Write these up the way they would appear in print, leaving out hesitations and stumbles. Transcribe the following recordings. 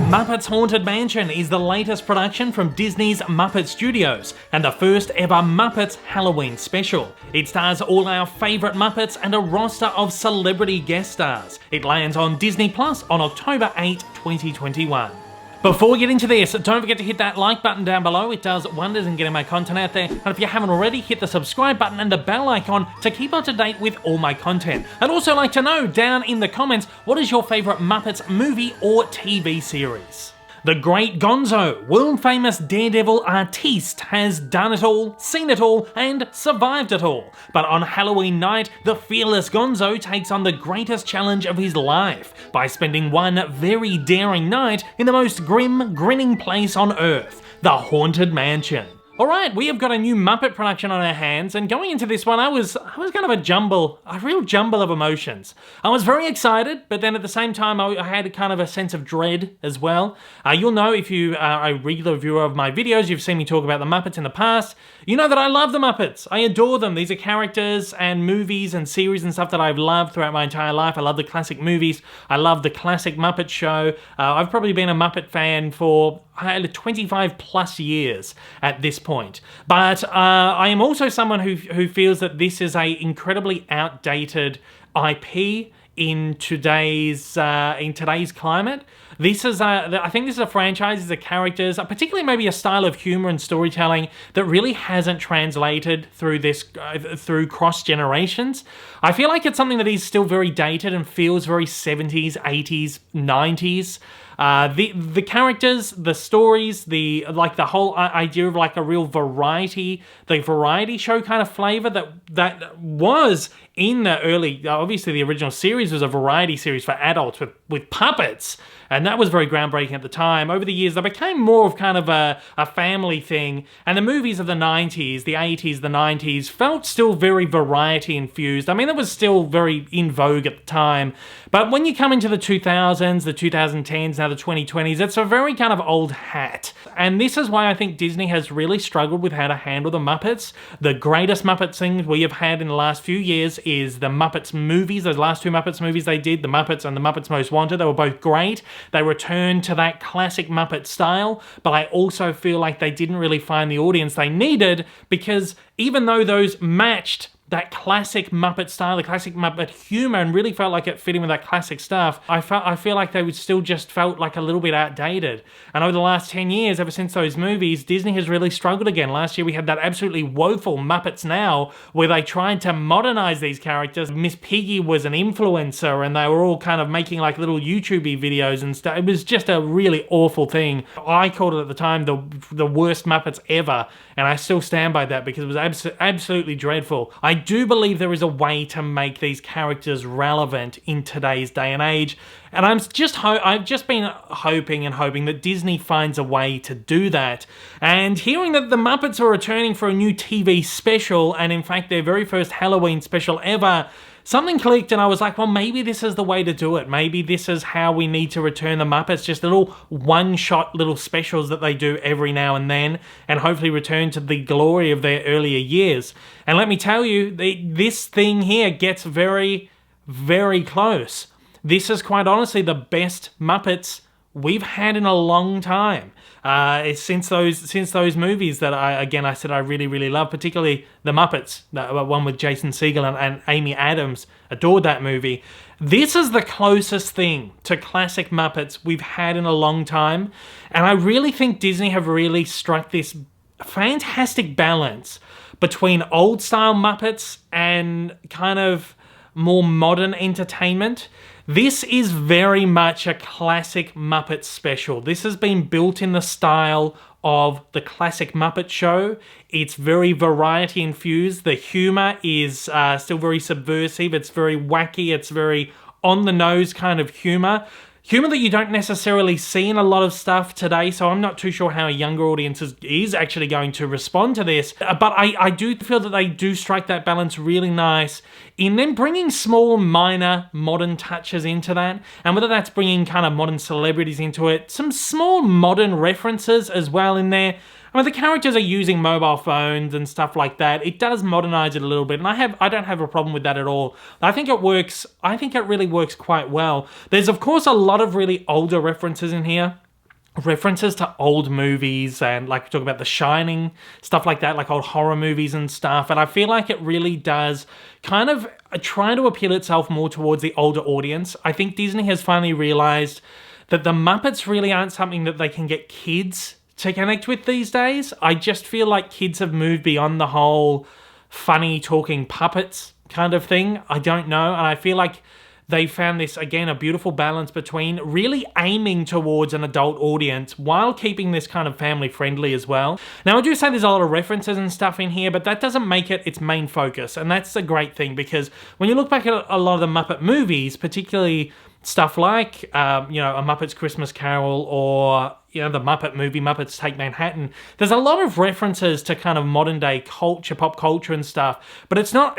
Muppets Haunted Mansion is the latest production from Disney's Muppet Studios and the first ever Muppets Halloween special. It stars all our favourite Muppets and a roster of celebrity guest stars. It lands on Disney Plus on October 8, 2021. Before we get into this, don't forget to hit that like button down below. It does wonders in getting my content out there. And if you haven't already, hit the subscribe button and the bell icon to keep up to date with all my content. I'd also like to know down in the comments, what is your favourite Muppets movie or TV series? The great Gonzo, world-famous daredevil artiste, has done it all, seen it all, and survived it all. But on Halloween night, the fearless Gonzo takes on the greatest challenge of his life by spending one very daring night in the most grim, grinning place on Earth, the Haunted Mansion. Alright, we have got a new Muppet production on our hands, and going into this one, I was kind of a real jumble of emotions. I was very excited, but then at the same time, I had kind of a sense of dread as well. You'll know if you are a regular viewer of my videos, you've seen me talk about the Muppets in the past, you know that I love the Muppets. I adore them. These are characters and movies and series and stuff that I've loved throughout my entire life. I love the classic movies. I love the classic Muppet Show. I've probably been a Muppet fan for 25 plus years at this point. But I am also someone who feels that this is a incredibly outdated IP in today's climate. This is I think this is a franchise, these are characters, particularly maybe a style of humor and storytelling that really hasn't translated through cross generations. I feel like it's something that is still very dated and feels very 70s, 80s, 90s. The characters, the stories, the whole idea of like a real variety, the variety show kind of flavor that was in the early, obviously the original series was a variety series for adults with puppets, and that was very groundbreaking at the time. Over the years, they became more of kind of a family thing, and the movies of the 90s, the 80s, the 90s felt still very variety infused. I mean, that was still very in vogue at the time, but when you come into the 2000s, the 2010s, now the 2020s, it's a very kind of old hat. And this is why I think Disney has really struggled with how to handle the Muppets. The greatest Muppets thing we have had in the last few years is the Muppets movies. Those last two Muppets movies they did, The Muppets and The Muppets Most Wanted, they were both great. They returned to that classic Muppet style, but I also feel like they didn't really find the audience they needed, because even though those matched that classic Muppet style, the classic Muppet humor, and really felt like it fit in with that classic stuff, I feel like they would still just felt like a little bit outdated. And over the last 10 years, ever since those movies, Disney has really struggled again. Last year we had that absolutely woeful Muppets Now, where they tried to modernize these characters. Miss Piggy was an influencer, and they were all kind of making like little YouTube videos and stuff. It was just a really awful thing. I called it at the time the worst Muppets ever, and I still stand by that because it was absolutely dreadful. I do believe there is a way to make these characters relevant in today's day and age, and I've just been hoping that Disney finds a way to do that. And hearing that the Muppets are returning for a new TV special, and in fact their very first Halloween special ever, something clicked and I was like, well, maybe this is the way to do it. Maybe this is how we need to return the Muppets, just little one-shot little specials that they do every now and then, and hopefully return to the glory of their earlier years. And let me tell you, this thing here gets very, very close. This is quite honestly the best Muppets we've had in a long time. Since those movies that I said I really, really love, particularly The Muppets, the one with Jason Segel and Amy Adams. Adored that movie. This is the closest thing to classic Muppets we've had in a long time, and I really think Disney have really struck this fantastic balance between old style Muppets and kind of more modern entertainment. This is very much a classic Muppet special. This has been built in the style of the classic Muppet Show. It's very variety infused. The humor is still very subversive. It's very wacky. It's very on the nose kind of humor. Humor that you don't necessarily see in a lot of stuff today, so I'm not too sure how a younger audience is actually going to respond to this. But I do feel that they do strike that balance really nice in then bringing small, minor, modern touches into that. And whether that's bringing kind of modern celebrities into it, some small modern references as well in there. I mean, the characters are using mobile phones and stuff like that. It does modernize it a little bit, and I don't have a problem with that at all. I think it works. I think it really works quite well. There's, of course, a lot of really older references in here. references to old movies and like talk about The Shining, stuff like that, like old horror movies and stuff. And I feel like it really does kind of try to appeal itself more towards the older audience. I think Disney has finally realized that the Muppets really aren't something that they can get kids to connect with these days. I just feel like kids have moved beyond the whole funny talking puppets kind of thing. I don't know. And I feel like they found this, again, a beautiful balance between really aiming towards an adult audience while keeping this kind of family friendly as well. Now, I do say there's a lot of references and stuff in here, but that doesn't make it its main focus. And that's a great thing, because when you look back at a lot of the Muppet movies, particularly stuff like, A Muppet's Christmas Carol, or the Muppet movie, Muppets Take Manhattan, there's a lot of references to kind of modern day culture, pop culture and stuff, but it's not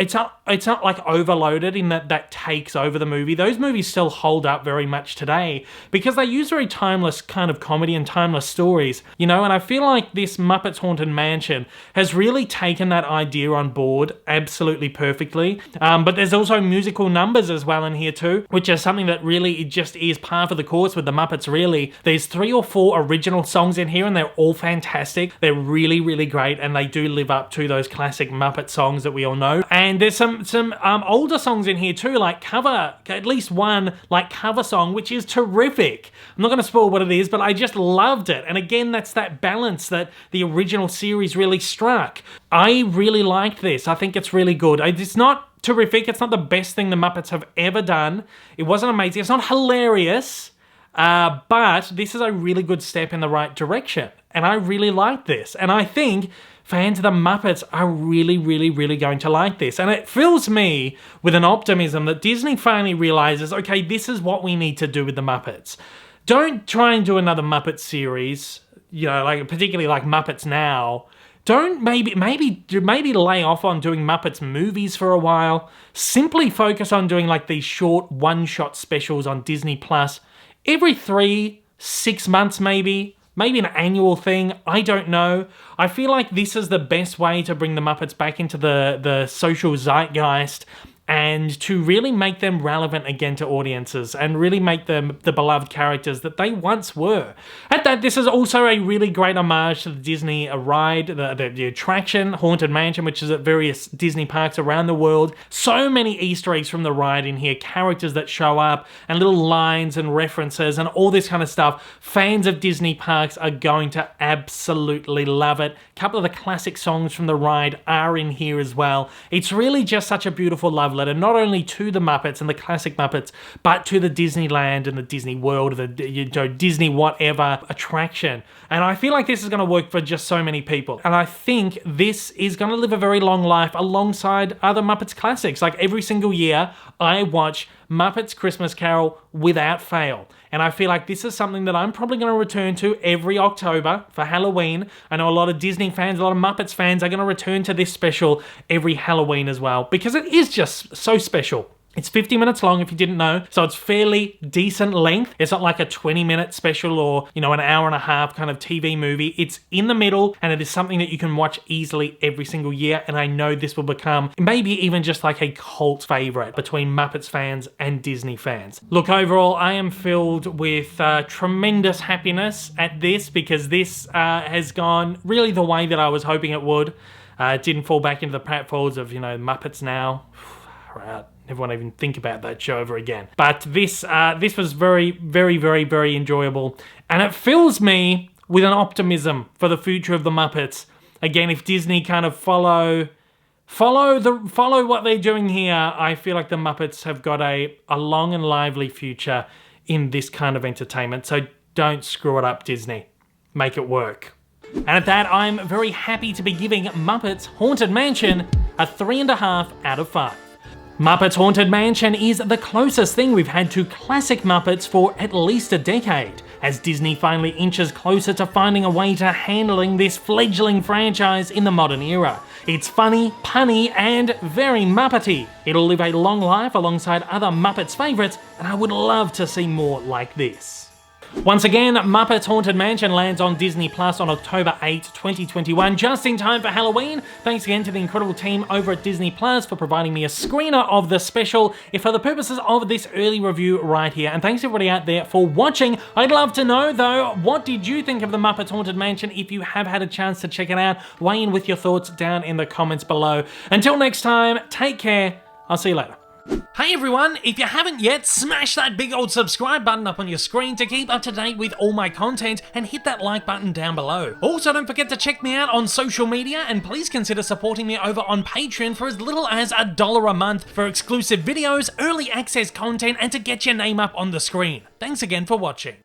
like overloaded in that takes over the movie. Those movies still hold up very much today because they use very timeless kind of comedy and timeless stories, and I feel like this Muppets Haunted Mansion has really taken that idea on board absolutely perfectly. But there's also musical numbers as well in here too, which is something that really just is par for the course with the Muppets, really. There's 3 or 4 original songs in here, and they're all fantastic. They're really, really great, and they do live up to those classic Muppet songs that we all know. And there's some older songs in here too, like at least one cover song, which is terrific. I'm not going to spoil what it is, but I just loved it. And again, that's that balance that the original series really struck. I really liked this. I think it's really good. It's not terrific. It's not the best thing the Muppets have ever done. It wasn't amazing. It's not hilarious. But this is a really good step in the right direction. And I really like this. And I think fans of the Muppets are really, really, really going to like this. And it fills me with an optimism that Disney finally realizes, okay, this is what we need to do with the Muppets. Don't try and do another Muppet series, particularly like Muppets Now. Don't maybe lay off on doing Muppets movies for a while. Simply focus on doing like these short one-shot specials on Disney Plus. Every 3-6 months maybe an annual thing, I don't know. I feel like this is the best way to bring the Muppets back into the social zeitgeist and to really make them relevant again to audiences and really make them the beloved characters that they once were. At that, this is also a really great homage to the Disney ride, the attraction, Haunted Mansion, which is at various Disney parks around the world. So many Easter eggs from the ride in here, characters that show up, and little lines and references and all this kind of stuff. Fans of Disney parks are going to absolutely love it. A couple of the classic songs from the ride are in here as well. It's really just such a beautiful love letter, not only to the Muppets and the classic Muppets, but to the Disneyland and the Disney World, the Disney whatever attraction. And I feel like this is going to work for just so many people. And I think this is going to live a very long life alongside other Muppets classics. Like every single year, I watch Muppets Christmas Carol without fail. And I feel like this is something that I'm probably going to return to every October for Halloween. I know a lot of Disney fans, a lot of Muppets fans are going to return to this special every Halloween as well, because it is just so special. It's 50 minutes long, if you didn't know, so it's fairly decent length. It's not like a 20-minute special or, an hour and a half kind of TV movie. It's in the middle, and it is something that you can watch easily every single year, and I know this will become maybe even just like a cult favorite between Muppets fans and Disney fans. Look, overall, I am filled with tremendous happiness at this, because this has gone really the way that I was hoping it would. It didn't fall back into the pratfalls of, Muppets Now. Right. Never want to even think about that show ever again. But this was very, very, very, very enjoyable. And it fills me with an optimism for the future of the Muppets. Again, if Disney kind of follow what they're doing here, I feel like the Muppets have got a long and lively future in this kind of entertainment. So don't screw it up, Disney. Make it work. And at that, I'm very happy to be giving Muppets Haunted Mansion a 3.5 out of 5. Muppets Haunted Mansion is the closest thing we've had to classic Muppets for at least a decade, as Disney finally inches closer to finding a way to handling this fledgling franchise in the modern era. It's funny, punny, and very Muppety. It'll live a long life alongside other Muppets favourites, and I would love to see more like this. Once again, Muppets Haunted Mansion lands on Disney Plus on October 8, 2021, just in time for Halloween. Thanks again to the incredible team over at Disney Plus for providing me a screener of the special for the purposes of this early review right here. And thanks everybody out there for watching. I'd love to know though, what did you think of the Muppets Haunted Mansion? If you have had a chance to check it out, weigh in with your thoughts down in the comments below. Until next time, take care. I'll see you later. Hey everyone, if you haven't yet, smash that big old subscribe button up on your screen to keep up to date with all my content, and hit that like button down below. Also, don't forget to check me out on social media, and please consider supporting me over on Patreon for as little as $1 a month for exclusive videos, early access content, and to get your name up on the screen. Thanks again for watching.